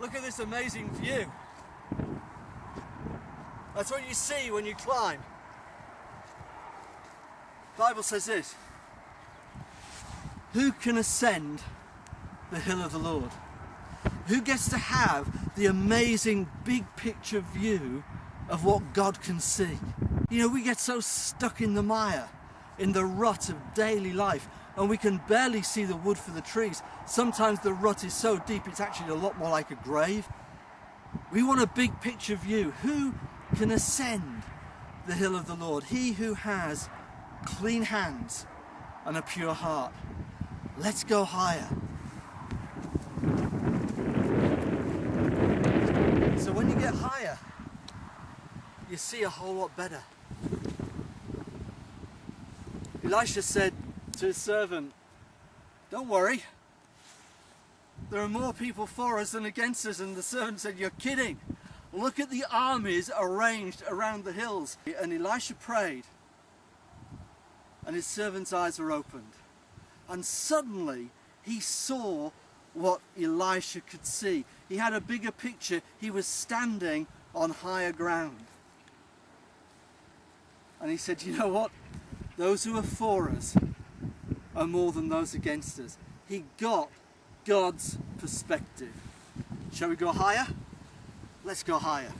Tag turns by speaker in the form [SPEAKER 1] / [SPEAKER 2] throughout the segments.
[SPEAKER 1] Look at this amazing view. That's what you see when you climb. The Bible says this: who can ascend the hill of the Lord? Who gets to have the amazing big picture view of what God can see? You know, we get so stuck in the mire, in the rut of daily life, and we can barely see the wood for the trees. Sometimes the rut is so deep it's actually a lot more like a grave. We want a big picture view. Who can ascend the hill of the Lord? He who has clean hands and a pure heart. Let's go higher. So when you get higher, you see a whole lot better. Elisha said to his servant, "Don't worry, there are more people for us than against us." And the servant said, "You're kidding. Look at the armies arranged around the hills." And Elisha prayed, and his servant's eyes were opened. And suddenly he saw what Elisha could see. He had a bigger picture. He was standing on higher ground. And he said, "You know what? Those who are for us are more than those against us." He got God's perspective. Shall we go higher? Let's go higher.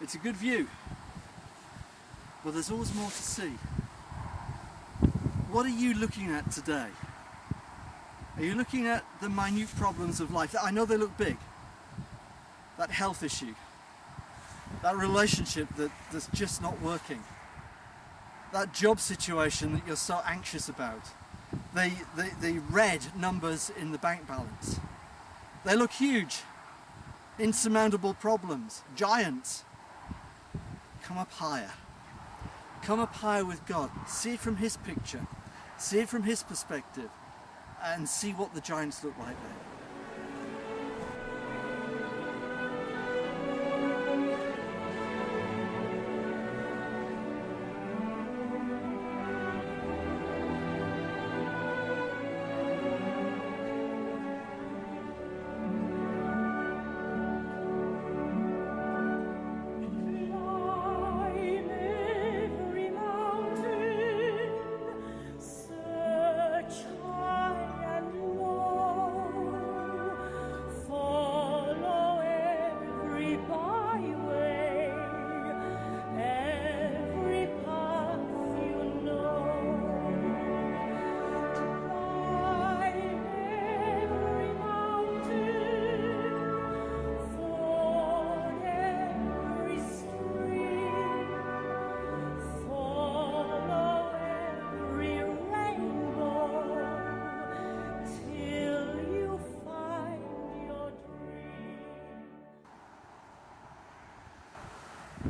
[SPEAKER 1] It's a good view, but there's always more to see. What are you looking at today? Are you looking at the minute problems of life? I know they look big. That health issue, that relationship that's just not working, that job situation that you're so anxious about, the red numbers in the bank balance. They look huge, insurmountable problems, giants. Come up higher. Come up higher with God. See it from His picture. See it from His perspective. And see what the giants look like there.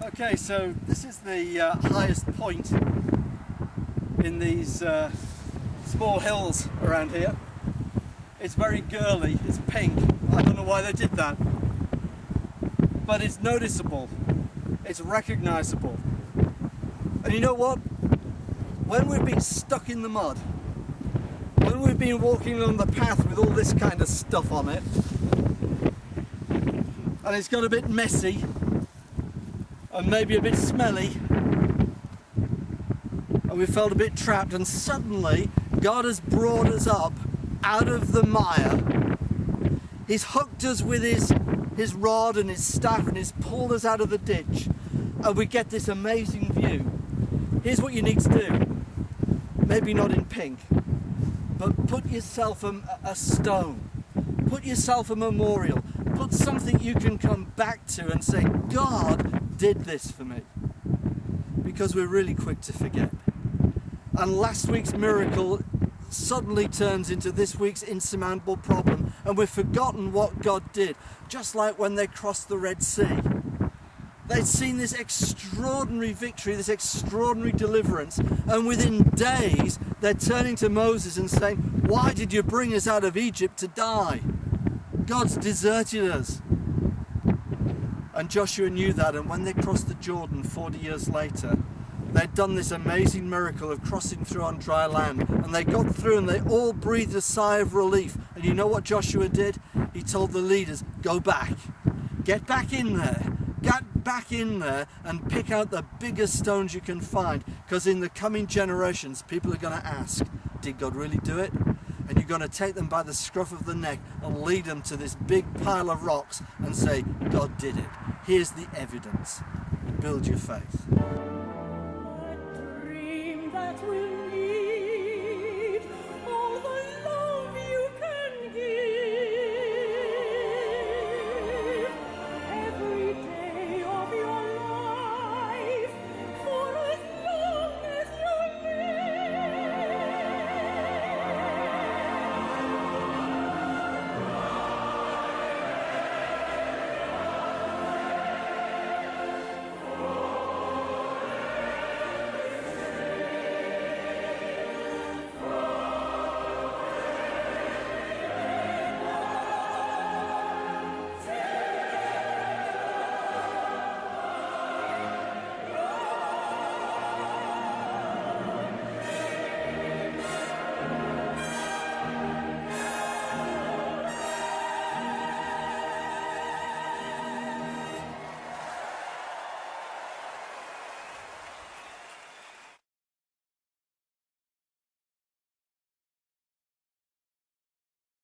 [SPEAKER 1] Okay, so this is the highest point in these small hills around here. It's very girly, it's pink. I don't know why they did that. But it's noticeable, it's recognizable. And you know what? When we've been stuck in the mud, when we've been walking along the path with all this kind of stuff on it, and it's got a bit messy, and maybe a bit smelly, and we felt a bit trapped, and suddenly God has brought us up out of the mire. He's hooked us with his rod and his staff, and he's pulled us out of the ditch, and we get this amazing view. Here's what you need to do. Maybe not in pink, but put yourself a stone, put yourself a memorial, put something you can come back to and say, God did this for me. Because we're really quick to forget. And last week's miracle suddenly turns into this week's insurmountable problem, and we've forgotten what God did. Just like when they crossed the Red Sea. They'd seen this extraordinary victory, this extraordinary deliverance, and within days they're turning to Moses and saying, "Why did you bring us out of Egypt to die? God's deserted us." And Joshua knew that, and when they crossed the Jordan 40 years later, they'd done this amazing miracle of crossing through on dry land, and they got through and they all breathed a sigh of relief. And you know what Joshua did? He told the leaders, go back, get back in there, get back in there and pick out the biggest stones you can find, because in the coming generations people are going to ask, did God really do it? And you're going to take them by the scruff of the neck and lead them to this big pile of rocks and say, God did it. Here's the evidence. Build your faith.